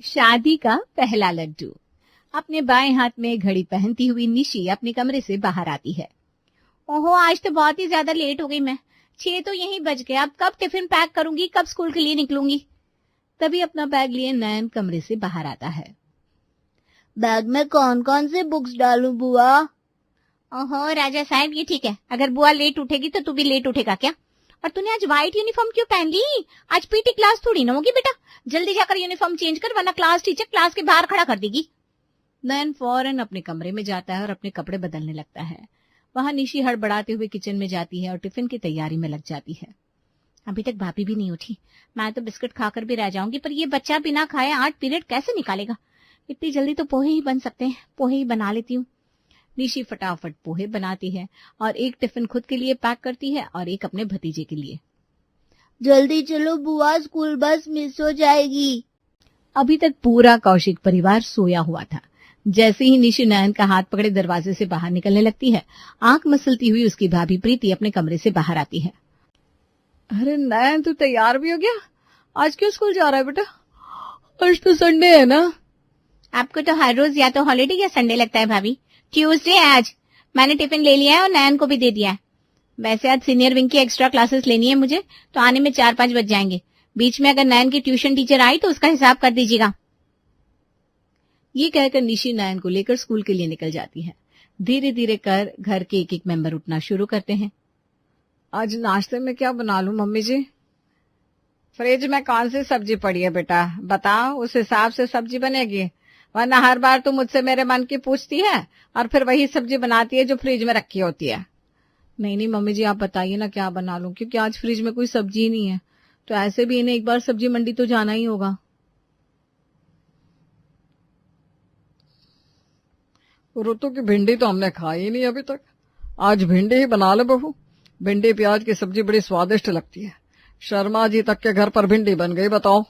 शादी का पहला लड्डू। अपने बाएं हाथ में घड़ी पहनती हुई निशी अपने कमरे से बाहर आती है। ओहो, आज तो बहुत ही ज्यादा लेट हो गई मैं। 6 तो यहीं बज गए। अब कब टिफिन पैक करूंगी, कब स्कूल के लिए निकलूंगी। तभी अपना बैग लिए नयन कमरे से बाहर आता है। बैग में कौन कौन से बुक्स डालूं बुआ? ओहो राजा साहब, ये ठीक है। अगर बुआ लेट उठेगी तो तू भी लेट उठेगा क्या? और तूने आज व्हाइट यूनिफॉर्म क्यों पहन ली? आज पीटी क्लास थोड़ी ना होगी बेटा। जल्दी जाकर यूनिफॉर्म चेंज कर, वरना क्लास टीचर क्लास के बाहर खड़ा कर देगी। नयन फौरन अपने कमरे में जाता है और अपने कपड़े बदलने लगता है। वहां निशी हड़बड़ाते हुए किचन में जाती है और टिफिन की तैयारी में लग जाती है। अभी तक भाभी भी नहीं उठी। मैं तो बिस्कुट खाकर भी रह जाऊंगी, पर ये बच्चा बिना खाए 8 पीरियड कैसे निकालेगा? इतनी जल्दी तो पोहे ही बन सकते हैं। पोहे ही बना लेती हूँ। निशी फटाफट पोहे बनाती है और एक टिफिन खुद के लिए पैक करती है और एक अपने भतीजे के लिए। जल्दी चलो बुआ, स्कूल बस मिस हो जाएगी। अभी तक पूरा कौशिक परिवार सोया हुआ था। जैसे ही निशी नयन का हाथ पकड़े दरवाजे से बाहर निकलने लगती है, आंख मसलती हुई उसकी भाभी प्रीति अपने कमरे से बाहर आती है। अरे नयन, तू तैयार भी हो गया? आज क्यों स्कूल जा रहा है बेटा? आज तो संडे है ना। आपको तो हर रोज या तो हॉलीडे या संडे लगता है भाभी। ट्यूसडे है आज। मैंने टिफिन ले लिया है और नयन को भी दे दिया है। वैसे आज सीनियर विंग की एक्स्ट्रा क्लासेस लेनी है मुझे, तो आने में 4-5 बज जाएंगे। बीच में अगर नयन की ट्यूशन टीचर आई तो उसका हिसाब कर दीजिएगा। ये कहकर निशी नयन को लेकर स्कूल के लिए निकल जाती है। धीरे धीरे कर घर के एक एक मेंबर उठना शुरू करते हैं। आज नाश्ते में क्या बना लूं मम्मी जी? फ्रिज में कौन सी सब्जी पड़ी है बेटा, बताओ, उस हिसाब से सब्जी बनेगी। वरना हर बार तू मुझसे मेरे मन की पूछती है और फिर वही सब्जी बनाती है जो फ्रिज में रखी होती है। नहीं नहीं मम्मी जी, आप बताइए ना क्या बना लूं, क्योंकि आज फ्रिज में कोई सब्जी ही नहीं है। तो ऐसे भी इन्हें एक बार सब्जी मंडी तो जाना ही होगा। ऋतु की भिंडी तो हमने खाई ही नहीं अभी तक। आज भिंडी ही बना ले बहू। भिंडी प्याज की सब्जी बड़ी स्वादिष्ट लगती है। शर्मा जी तक के घर पर भिंडी बन गई, बताओ।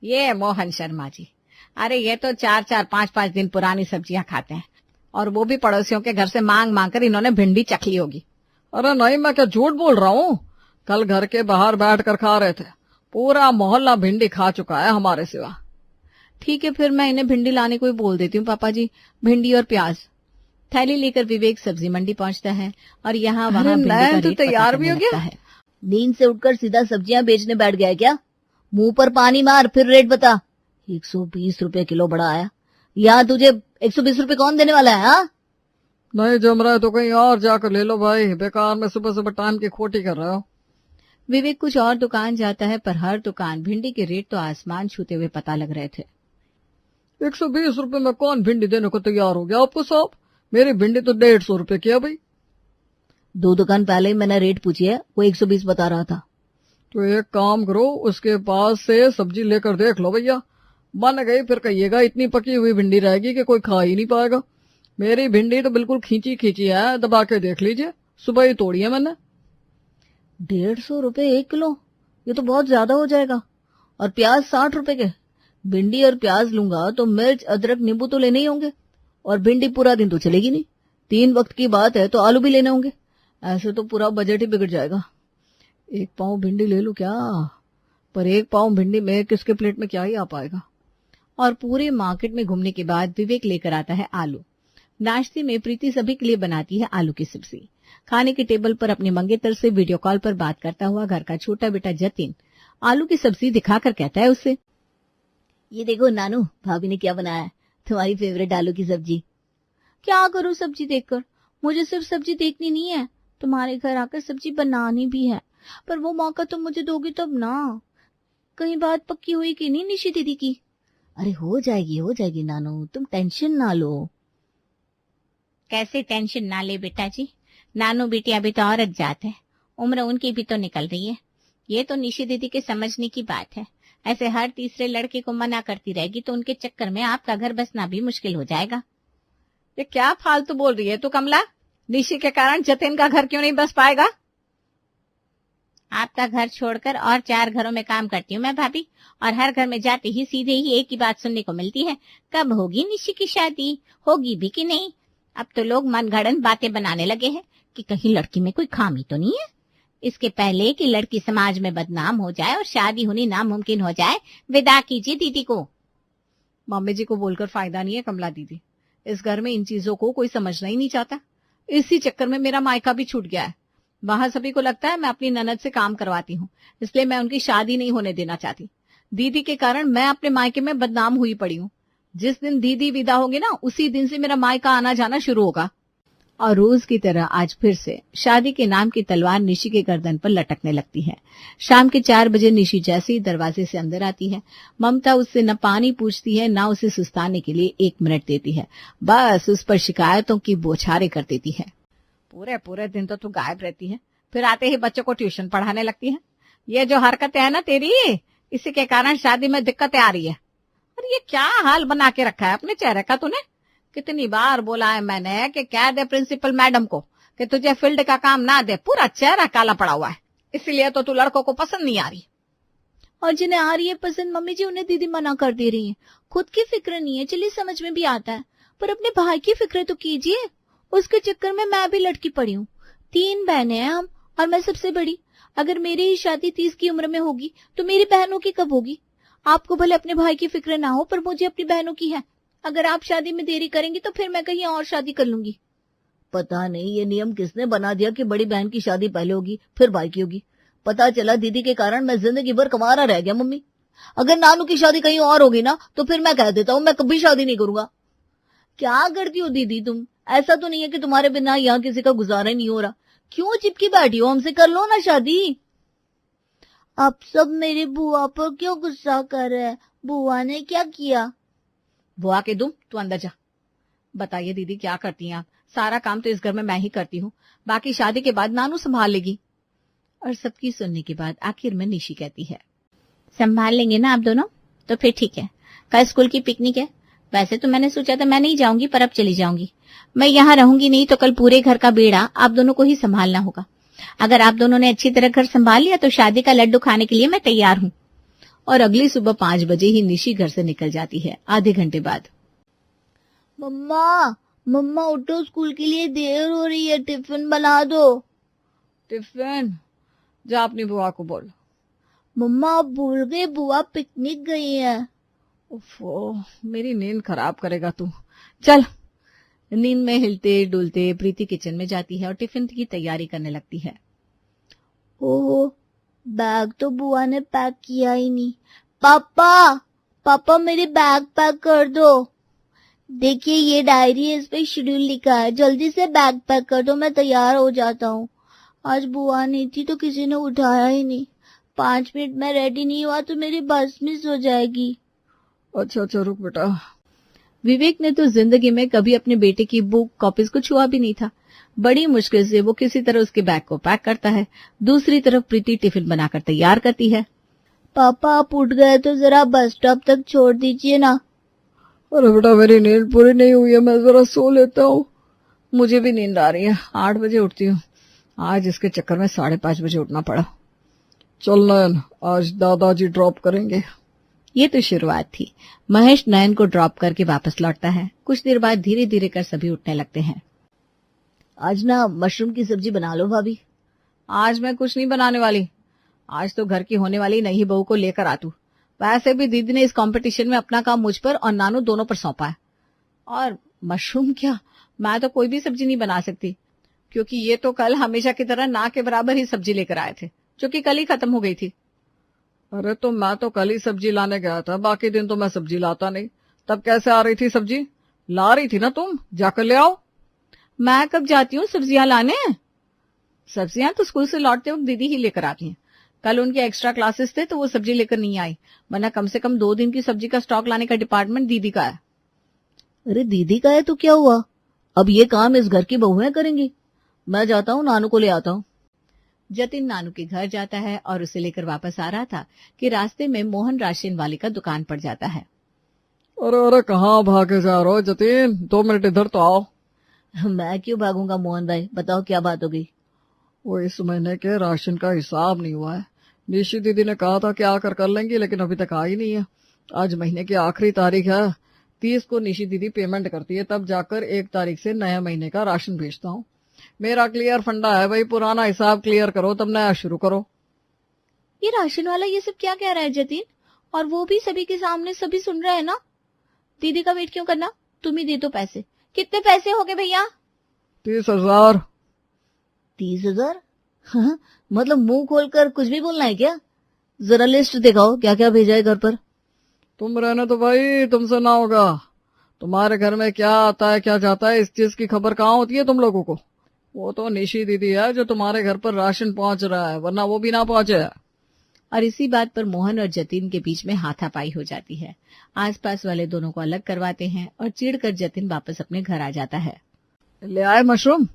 ये मोहन शर्मा जी, अरे ये तो 4-4, 5-5 दिन पुरानी सब्जियां खाते हैं, और वो भी पड़ोसियों के घर से मांग मांग कर इन्होंने भिंडी चख ली होगी। अरे नहीं, मैं क्या झूठ बोल रहा हूँ। कल घर के बाहर बैठ कर खा रहे थे। पूरा मोहल्ला भिंडी खा चुका है हमारे सिवा। ठीक है, फिर मैं इन्हें भिंडी लाने को ही बोल देती हूँ पापा जी। भिंडी और प्याज। थैली लेकर विवेक सब्जी मंडी पहुंचता है और यहाँ वहाँ भिंडी का रेट तैयार भी हो गया है। नींद से उठकर सीधा सब्जियां बेचने बैठ गया क्या? मुंह पर पानी मार, फिर रेट बता। 120 रुपए किलो बड़ा आया। यहाँ तुझे 120 रुपए कौन देने वाला है? हाँ, नहीं जम रहा है तो कहीं और जाकर ले लो भाई। बेकार में सुबह सुबह टाइम की खोटी कर रहे हो। विवेक कुछ और दुकान जाता है, पर हर दुकान भिंडी के रेट तो आसमान छूते हुए पता लग रहे थे। 120 रुपए में कौन भिंडी देने को तैयार हो गया आपको साहब? मेरी भिंडी तो 150 रुपए की है भाई। 2 दुकान पहले ही मैंने रेट पूछी है, वो 120 बता रहा था। तो एक काम करो, उसके पास से सब्जी लेकर देख लो भैया। बन गई फिर कहिएगा इतनी पकी हुई भिंडी रहेगी कि कोई खा ही नहीं पाएगा। मेरी भिंडी तो बिल्कुल खींची खींची है, दबा के देख लीजिए। सुबह ही तोड़ी है मैंने। 150 रुपए 1 किलो, ये तो बहुत ज्यादा हो जाएगा। और प्याज 60 रुपए के। भिंडी और प्याज लूंगा तो मिर्च, अदरक, नींबू तो लेने ही होंगे। और भिंडी पूरा दिन तो चलेगी नहीं। 3 वक्त की बात है तो आलू भी लेने होंगे। ऐसे तो पूरा बजट ही बिगड़ जाएगा। 1 पाव भिंडी ले लूं क्या? पर 1 पाव भिंडी में किसके प्लेट में क्या ही आ पाएगा। और पूरे मार्केट में घूमने के बाद विवेक लेकर आता है आलू। नाश्ते में प्रीति सभी के लिए बनाती है आलू की सब्जी। खाने के टेबल पर अपने मंगेतर से वीडियो कॉल पर बात करता हुआ घर का छोटा बेटा जतिन आलू की सब्जी दिखाकर कहता है उससे, ये देखो नानू, भाभी ने क्या बनाया है, तुम्हारी फेवरेट आलू की सब्जी। क्या करूं सब्जी देखकर? मुझे सिर्फ सब्जी देखनी नहीं है, तुम्हारे घर आकर सब्जी बनानी भी है। पर वो मौका तुम मुझे दोगी तब ना। कहीं बात पक्की हुई कि नहीं निशी दीदी की? अरे हो जाएगी नानू, तुम टेंशन ना लो। कैसे टेंशन ना ले बेटा जी? नानू बेटी अभी तो औरत जात है, उम्र उनकी भी तो निकल रही है। ये तो निशी दीदी के समझने की बात है। ऐसे हर तीसरे लड़के को मना करती रहेगी तो उनके चक्कर में आपका घर बसना भी मुश्किल हो जाएगा। ये क्या फालतू बोल रही है तू कमला? निशी के कारण जतिन का घर क्यों नहीं बस पाएगा? आपका घर छोड़कर और 4 घरों में काम करती हूँ मैं भाभी, और हर घर में जाते ही सीधे ही एक ही बात सुनने को मिलती है, कब होगी निशी की शादी, होगी भी कि नहीं। अब तो लोग मनगढ़ंत बातें बनाने लगे हैं कि कहीं लड़की में कोई खामी तो नहीं है। इसके पहले कि लड़की समाज में बदनाम हो जाए और शादी होनी नामुमकिन हो जाए, विदा कीजिए दीदी को। मम्मी जी को बोलकर फायदा नहीं है कमला दीदी, इस घर में इन चीजों को कोई समझना ही नहीं चाहता। इसी चक्कर में मेरा मायका भी छूट गया है। वहां सभी को लगता है मैं अपनी ननद से काम करवाती हूँ, इसलिए मैं उनकी शादी नहीं होने देना चाहती। दीदी के कारण मैं अपने मायके में बदनाम हुई पड़ी हूँ। जिस दिन दीदी विदा होगी ना, उसी दिन से मेरा मायका आना जाना शुरू होगा। और रोज की तरह आज फिर से शादी के नाम की तलवार निशी के गर्दन पर लटकने लगती है। शाम के 4 बजे निशी जैसे ही दरवाजे से अंदर आती है, ममता उससे न पानी पूछती है, न उसे सुस्ताने के लिए 1 मिनट देती है, बस उस पर शिकायतों की बौछारें कर देती है। पूरे पूरे दिन तो तू गायब रहती है, फिर आते ही बच्चों को ट्यूशन पढ़ाने लगती है। ये जो हरकतें है ना तेरी, इसी के कारण शादी में दिक्कतें आ रही है। और ये क्या हाल बना के रखा है अपने चेहरे का तूने? कितनी बार बोला है मैंने कि कह दे प्रिंसिपल मैडम को कि तुझे फील्ड का काम ना दे, पूरा चेहरा काला पड़ा हुआ है, इसलिए तो तू लड़कों को पसंद नहीं आ रही। और जिन्हें आ रही है पसंद मम्मी जी, उन्हें दीदी मना कर दे रही है। खुद की फिक्र नहीं है, चलिए समझ में भी आता है, पर अपने भाई की फिक्र तो कीजिए। उसके चक्कर में मैं भी लटकी पड़ी हूँ। 3 बहनें हैं हम, और मैं सबसे बड़ी। अगर मेरी ही शादी 30 की उम्र में होगी तो मेरी बहनों की कब होगी? आपको भले अपने भाई की फिक्र ना हो, पर मुझे अपनी बहनों की है। अगर आप शादी में देरी करेंगी तो फिर मैं कहीं और शादी कर लूंगी। पता नहीं ये नियम किसने बना दिया कि बड़ी बहन की शादी पहले होगी फिर भाई की होगी। पता चला दीदी के कारण मैं जिंदगी भर कमारा रह गया मम्मी। अगर नानू की शादी कहीं और होगी ना, तो फिर मैं कह देता हूँ मैं कभी शादी नहीं करूंगा। क्या करती हो दीदी तुम? ऐसा तो नहीं है कि तुम्हारे बिना यहाँ किसी का गुजारा ही नहीं हो रहा। क्यों चिपकी बैठी हो? हमसे कर लो ना शादी। आप सब मेरी बुआ पर क्यों गुस्सा कर रहे हैं? बुआ ने क्या किया? बुआ के दुम, तू अंदर जा। बताइए दीदी क्या करती हैं आप? सारा काम तो इस घर में मैं ही करती हूँ, बाकी शादी के बाद नानू संभाल लेगी। और सबकी सुनने के बाद आखिर में निशी कहती है, संभाल लेंगे ना आप दोनों, तो फिर ठीक है। कल स्कूल की पिकनिक है। वैसे तो मैंने सोचा था मैं नहीं जाऊंगी, पर अब चली जाऊंगी। मैं यहाँ रहूंगी नहीं तो कल पूरे घर का बेड़ा आप दोनों को ही संभालना होगा। अगर आप दोनों ने अच्छी तरह घर संभाल लिया तो शादी का लड्डू खाने के लिए मैं तैयार हूँ। और अगली सुबह 5 बजे ही निशी घर से निकल जाती है। आधे घंटे बाद, मम्मा मम्मा उठो, स्कूल के लिए देर हो रही है, टिफिन बना दो। टिफिन? जा अपनी बुआ को बोल। मम्मा आप भूल गए, बुआ पिकनिक गई है। ओफो, मेरी नींद खराब करेगा तू। चल। नींद में हिलते डुलते प्रीति किचन में जाती है और टिफिन की तैयारी करने लगती है। ओहो, बैग तो बुआ ने पैक किया ही नहीं। पापा पापा मेरे बैग पैक कर दो। देखिए ये डायरी है, इस पे शेड्यूल लिखा है, जल्दी से बैग पैक कर दो, मैं तैयार हो जाता हूँ। आज बुआ नहीं थी तो किसी ने उठाया ही नहीं। 5 मिनट में रेडी नहीं हुआ तो मेरी बस मिस हो जाएगी। अच्छा रुक बेटा। विवेक ने तो जिंदगी में कभी अपने बेटे की बुक कॉपीज को छुआ भी नहीं था। बड़ी मुश्किल से वो किसी तरह उसके बैग को पैक करता है। दूसरी तरफ प्रीति टिफिन बनाकर तैयार करती है। पापा आप उठ गए तो जरा बस स्टॉप तक छोड़ दीजिए ना। अरे बेटा मेरी नींद पूरी नहीं हुई है, मैं जरा सो लेता हूँ। मुझे भी नींद आ रही है, 8 बजे उठती हूँ। आज इसके चक्कर में 5:30 बजे उठना पड़ा। चल नयन, आज दादाजी ड्रॉप करेंगे। ये तो शुरुआत थी। महेश नयन को ड्रॉप करके वापस लौटता है। कुछ देर बाद धीरे धीरे कर सभी उठने लगते हैं। आज ना मशरूम की सब्जी बना लो भाभी। आज मैं कुछ नहीं बनाने वाली। आज तो घर की होने वाली नई बहू को लेकर आ तू। वैसे भी दीदी ने इस कंपटीशन में अपना काम मुझ पर और नानू दोनों पर सौंपा है। और मशरूम क्या, मैं तो कोई भी सब्जी नहीं बना सकती, क्योंकि ये तो कल हमेशा की तरह ना के बराबर ही सब्जी लेकर आए थे, जो कि कल ही खत्म हो गई थी। अरे तो मैं तो कल ही सब्जी लाने गया था, बाकी दिन तो मैं सब्जी लाता नहीं। तब कैसे आ रही थी सब्जी? ला रही थी ना तुम, जाकर ले आओ। मैं कब जाती हूँ सब्जियां लाने? सब्जियां तो स्कूल से लौटते वक्त दीदी ही लेकर आती हैं। कल उनके एक्स्ट्रा क्लासेस थे तो वो सब्जी लेकर नहीं आई, वरना कम से कम 2 दिन की सब्जी का स्टॉक लाने का डिपार्टमेंट दीदी का है। अरे दीदी का है तो क्या हुआ, अब ये काम इस घर की बहुएं करेंगी। मैं जाता हूँ, नानू को ले आता हूँ। जतिन नानू के घर जाता है और उसे लेकर वापस आ रहा था कि रास्ते में मोहन राशन वाले का दुकान पड़ जाता है। अरे कहाँ भागे जा रहे हो जतिन, 2 मिनट इधर तो आओ। मैं क्यों भागूंगा मोहन भाई, बताओ क्या बात हो गई? वो इस महीने के राशन का हिसाब नहीं हुआ है। निशी दीदी ने कहा था कि आकर कर लेंगी, लेकिन अभी तक आई नहीं है। आज महीने की आखिरी तारीख है, 30 को निशी दीदी पेमेंट करती है, तब जाकर 1 तारीख से नए महीने का राशन भेजता हूँ। मेरा क्लियर फंडा है भाई, पुराना हिसाब क्लियर करो तब नया शुरू करो। ये राशन वाला ये सब क्या कह रहा है जतिन? और वो भी सभी के सामने, सभी सुन रहे हैं ना? दीदी का वेट क्यों करना, तुम ही दे दो पैसे। कितने पैसे हो गए भैया? 30,000। 30,000? हाँ, मतलब मुंह खोलकर कुछ भी बोलना है क्या? जरा लिस्ट दिखाओ क्या क्या भेजा है घर पर। तुम रहने तो भाई, तुमसे ना होगा। तुम्हारे घर में क्या आता है क्या जाता है इस चीज की खबर कहाँ होती है तुम लोगों को? वो तो निशी दीदी है जो तुम्हारे घर पर राशन पहुंच रहा है, वरना वो भी ना पहुंचे। और इसी बात पर मोहन और जतिन के बीच में हाथापाई हो जाती है। आसपास वाले दोनों को अलग करवाते हैं और चिढ़कर जतिन वापस अपने घर आ जाता है। ले आए मशरूम?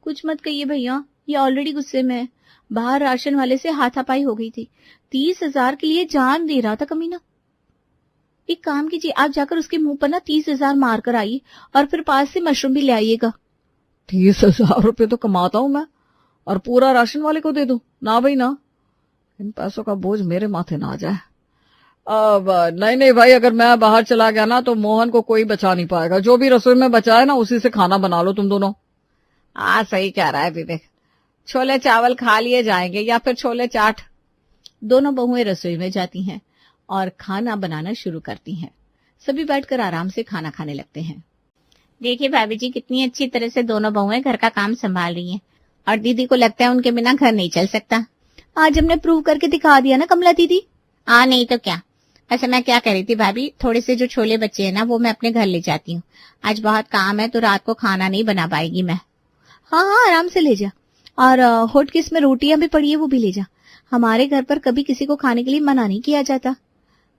कुछ मत कहिए भैया, ये ऑलरेडी गुस्से में है। बाहर राशन वाले से हाथापाई हो गई थी। 30,000 के लिए जान दे रहा था कमीना। एक काम कीजिए, आप जाकर उसके मुंह पर ना 30,000 मार कर आइए और फिर पास से मशरूम भी ले आइएगा। 30,000 रुपये तो कमाता हूं मैं, और पूरा राशन वाले को दे दूं? ना भाई ना, इन पैसों का बोझ मेरे माथे ना आ जाए। अब नहीं भाई, अगर मैं बाहर चला गया ना तो मोहन को कोई बचा नहीं पाएगा। जो भी रसोई में बचा है ना उसी से खाना बना लो तुम दोनों। सही कह रहा है विवेक, छोले चावल खा लिए जाएंगे या फिर छोले चाट। दोनों बहुएं रसोई में जाती हैं और खाना बनाना शुरू करती हैं। सभी बैठकर आराम से खाना खाने लगते हैं। देखिए भाभी जी, कितनी अच्छी तरह से दोनों बहुएं घर का काम संभाल रही हैं और दीदी को लगता है उनके बिना घर नहीं चल सकता। आज हमने प्रूव करके दिखा दिया ना कमला दीदी। नहीं तो क्या। ऐसा मैं क्या कह रही थी भाभी, थोड़े से जो छोले बचे हैं ना वो मैं अपने घर ले जाती हूँ। आज बहुत काम है तो रात को खाना नहीं बना पाएगी मैं। हाँ, आराम से ले जा। और हॉटकेस में रोटियां भी पड़ी है, वो भी ले जा। हमारे घर पर कभी किसी को खाने के लिए मना नहीं किया जाता।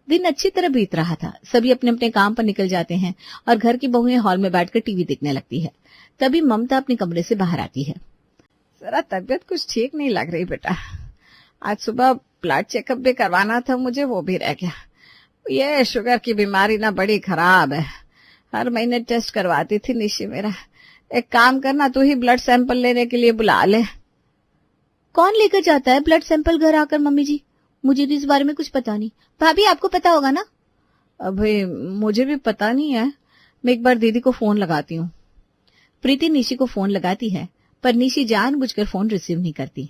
दिन अच्छी तरह बीत रहा था। सभी अपने अपने काम पर निकल जाते हैं और घर की बहुएं हॉल में बैठकर टीवी देखने लगती है। तभी ममता अपने कमरे से बाहर आती है। जरा तबीयत कुछ ठीक नहीं लग रही बेटा। आज सुबह ब्लड चेकअप भी करवाना था मुझे, वो भी रह गया। ये शुगर की बीमारी ना बड़ी खराब है, हर महीने टेस्ट करवाती थी निशी मेरा। एक काम करना, तू ही ब्लड सैंपल लेने के लिए बुला ले। कौन लेकर जाता है ब्लड सैंपल घर आकर मम्मी जी? मुझे तो इस बारे में कुछ पता नहीं। भाभी आपको पता होगा ना? अभी मुझे भी पता नहीं है, मैं एक बार दीदी को फोन लगाती हूँ। प्रीति निशी को फोन लगाती है पर निशी जानबूझकर फोन रिसीव नहीं करती।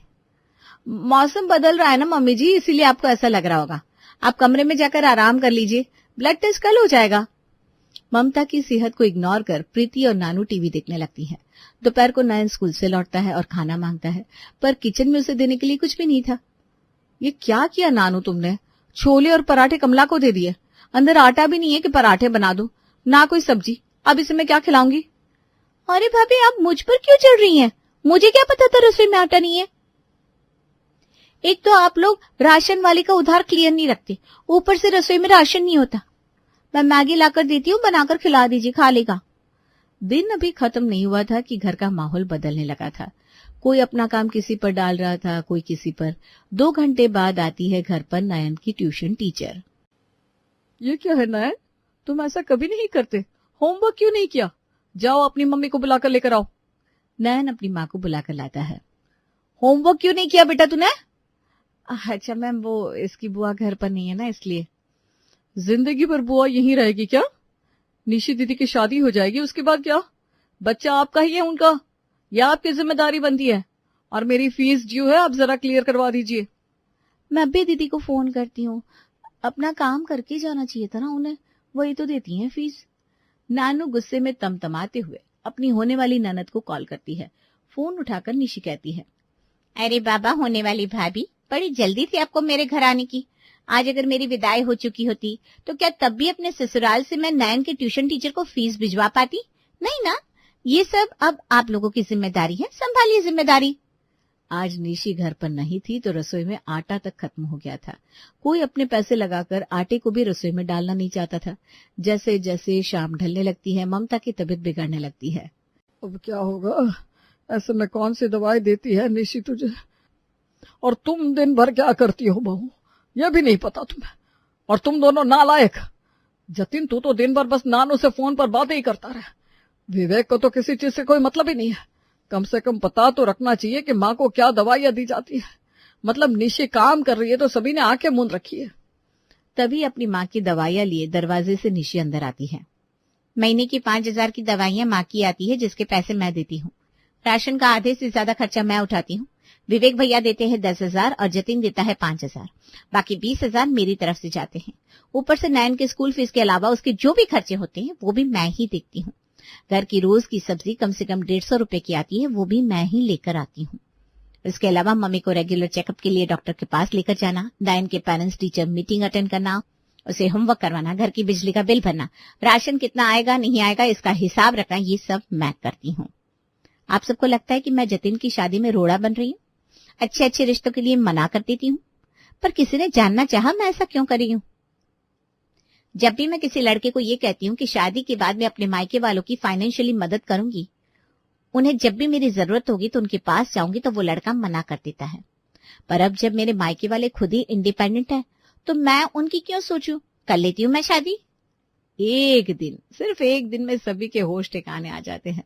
मौसम बदल रहा है ना मम्मी जी, इसीलिए आपको ऐसा लग रहा होगा। आप कमरे में जाकर आराम कर लीजिए, ब्लड टेस्ट कल हो जाएगा। ममता की सेहत को इग्नोर कर प्रीति और नानू टीवी देखने लगती है। दोपहर को नयन स्कूल से लौटता है और खाना मांगता है, पर किचन में उसे देने के लिए कुछ भी नहीं था। ये क्या किया नानू तुमने? छोले और पराठे कमला को दे दिए, अंदर आटा भी नहीं है कि पराठे बना दो, ना कोई सब्जी। अब इसे मैं क्या खिलाऊंगी? अरे भाभी, आप मुझ पर क्यों चढ़ रही हैं? मुझे क्या पता था रसोई में आटा नहीं है। एक तो आप लोग राशन वाले का उधार क्लियर नहीं रखते, ऊपर से रसोई में राशन नहीं होता। मैं मैगी लाकर देती हूँ, बनाकर खिला दीजिए, खा लेगा। दिन अभी खत्म नहीं हुआ था कि घर का माहौल बदलने लगा था। कोई अपना काम किसी पर डाल रहा था, कोई किसी पर। 2 घंटे बाद आती है घर पर नयन की ट्यूशन टीचर। ये क्या है नयन, तुम ऐसा कभी नहीं करते, होमवर्क क्यों नहीं किया? जाओ अपनी मम्मी को बुलाकर लेकर आओ। नयन अपनी माँ को बुलाकर लाता है। होमवर्क क्यों नहीं किया बेटा तूने? अच्छा मैम, वो इसकी बुआ घर पर नहीं है ना, इसलिए। जिंदगी भर बुआ यहीं रहेगी क्या? निशी दीदी की शादी हो जाएगी, उसके बाद क्या? बच्चा आपका ही है उनका, या आपकी जिम्मेदारी बनती है? और मेरी फीस ड्यू है, आप जरा क्लियर करवा दीजिए। मैं भी दीदी को फोन करती हूँ, अपना काम करके जाना चाहिए था ना उन्हें, वही तो देती हैं फीस। नानू गुस्से में तमतमाते हुए अपनी होने वाली ननद को कॉल करती है। फोन उठाकर निशी कहती है, अरे बाबा, होने वाली भाभी, बड़ी जल्दी थी आपको मेरे घर आने की। आज अगर मेरी विदाई हो चुकी होती तो क्या तब भी अपने ससुराल से मैं नयन के ट्यूशन टीचर को फीस भिजवा पाती? नहीं ना। ये सब अब आप लोगों की जिम्मेदारी है, संभालिए जिम्मेदारी। आज निशी घर पर नहीं थी तो रसोई में आटा तक खत्म हो गया था। कोई अपने पैसे लगाकर आटे को भी रसोई में डालना नहीं चाहता था। जैसे जैसे शाम ढलने लगती है, ममता की तबीयत बिगड़ने लगती है। अब क्या होगा? ऐसे में कौन सी दवाई देती है निशी तुझे? और तुम दिन भर क्या करती हो बहू, यह भी नहीं पता तुम्हें? और तुम दोनों नालायक। जतिन, तू तो दिन भर बस नानू से फोन पर बातें ही करता रहा। विवेक को तो किसी चीज से कोई मतलब ही नहीं है। कम से कम पता तो रखना चाहिए कि माँ को क्या दवाइयां दी जाती है। मतलब निशी काम कर रही है तो सभी ने आंखें मूंद रखी है। तभी अपनी माँ की दवाइयां लिए दरवाजे से निशी अंदर आती है। महीने की 5,000 की दवाइयां माँ की आती है, जिसके पैसे मैं देती हूँ। राशन का आधे से ज्यादा खर्चा मैं उठाती हूँ। विवेक भैया देते हैं 10,000 और जतिन देता है 5,000। बाकी 20,000 मेरी तरफ से जाते हैं। ऊपर से नयन के स्कूल फीस के अलावा उसके जो भी खर्चे होते हैं वो भी मैं ही देखती हूँ। घर की रोज की सब्जी कम से कम 150 रुपए की आती है, वो भी मैं ही लेकर आती हूँ। इसके अलावा मम्मी को रेगुलर चेकअप के लिए डॉक्टर के पास लेकर जाना, नयन के पेरेंट्स टीचर मीटिंग अटेंड करना, उसे होमवर्क करवाना, घर की बिजली का बिल भरना, राशन कितना आएगा नहीं आएगा इसका हिसाब रखना, ये सब मैं करती हूँ। आप सबको लगता है कि मैं जतिन की शादी में रोड़ा बन रही हूँ, अच्छे अच्छे रिश्तों के लिए मना कर देती हूँ, पर किसी ने जानना चाहा मैं ऐसा क्यों कर रही हूँ। जब भी मैं किसी लड़के को ये कहती हूँ कि शादी के बाद मैं अपने मायके वालों की फाइनेंशियली मदद करूंगी, उन्हें जब भी मेरी जरूरत होगी तो उनके पास जाऊंगी, तो वो लड़का मना कर देता है। पर अब जब मेरे मायके वाले खुद ही इंडिपेंडेंट है तो मैं उनकी क्यों सोचूं, कर लेती हूँ मैं शादी। एक दिन, सिर्फ एक दिन में सभी के होश ठिकाने आ जाते हैं।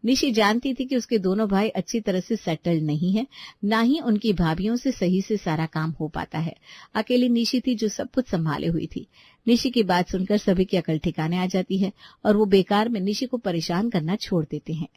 निशी जानती थी कि उसके दोनों भाई अच्छी तरह से सेटल्ड नहीं है, ना ही उनकी भाभियों से सही से सारा काम हो पाता है। अकेली निशी थी जो सब कुछ संभाले हुई थी। निशी की बात सुनकर सभी की अकल ठिकाने आ जाती है और वो बेकार में निशी को परेशान करना छोड़ देते हैं।